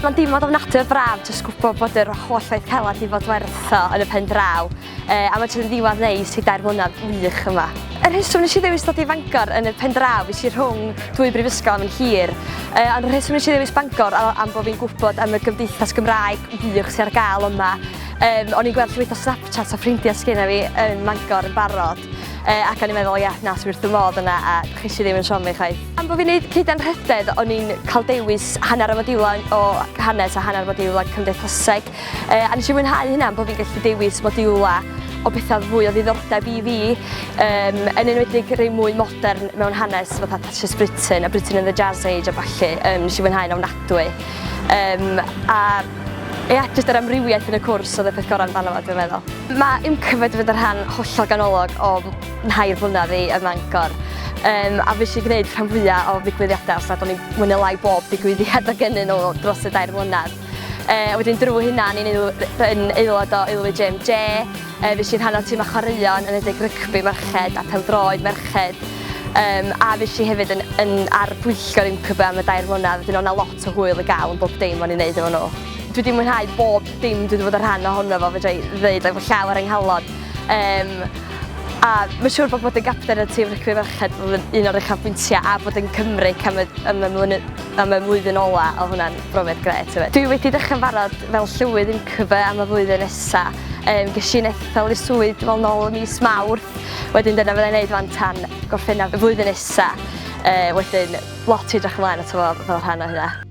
Mae'n dimod ofnadwy o braf jyst gwybod bod yr holl waith caled i fod werth o yn y pen draw. A mae'n yn ddiwedd neis i 2 mlynedd wych yma. Yr rheswm nes i ddewis dod i Fangor yn y pen draw is i rhwng 2 brifysgol yn hir. Ond yr rheswm nes i ddewis Bangor am bod fi'n gwybod am y gymdeithas Gymraeg wych sy'n ar gael yma. O'n i'n gweld llwyth o Snapchat o ffrindiau sgynna fi yn Mangor yn barod. Ac o'n i'n meddwl, ia, na, sy'n wrth y modd yna, a chi ddim yn siomi chwaith. Am bod fi'n gwneud cyd anrhydedd, o'n i'n cael dewis hanner y modiwlau o hanes a hanner modiwlau cymdeithaseg. A nes i mwynhau hynna am bod fi'n gallu dewis modiwlau o bethau fwy o ddiddordeb i fi. Yn enwedig rhai mwy modern mewn hanes fatha Thatcher's Britain a Britain in the Jazz Age a falle. Nes i mwynhau'n ofnadwy. Ia, jyst yr amrywiaeth yn y cwrs oedd y peth gorau'n fan yma, dwi'n meddwl. Mae IMCA wedi bod yn rhan hollol ganolog o 2 blynedd i ym Mangor. A fi eisiau gwneud rhan fwyaf o ddigwyddiadau os nad o'n i'n mwyn y lai bob digwyddiad o gennyn nhw dros y 2 blynedd. Wedyn drwy hynna, ni'n aelod o LWJMJ. Fi eisiau'n rhan o tîm a chwaraeon yn edrych rygbi merched a pêl-droed merched. A fi eisiau hefyd yn ar bwyllgor IMCA am y 2 blynedd. Wedyn o'na lot o hwyl i gael yn bob dim o'n i'n neud efo nhw. Dwi wedi mwynhau bob dim dwi wedi bod yn rhan ohono fo, fedra i ddeud efo llaw ar ynghalon. A mae'n siŵr bod yn gapten y tîm rygbi merched bod un o'r uchafbwyntiau a bod yn Cymru am y flwyddyn ola o hwnna'n brofiad gret. Dwi wedi dechrau'n barod fel llywydd IMCA am y flwyddyn nesaf. Ges i'n ethol i'r swydd fel nôl ym mis Mawrth. Wedyn dyna fyddai'n neud fan tan gorffennaf y flwyddyn nesaf. Wedyn lot i edrych ymlaen ato fo fel rhan o hynna.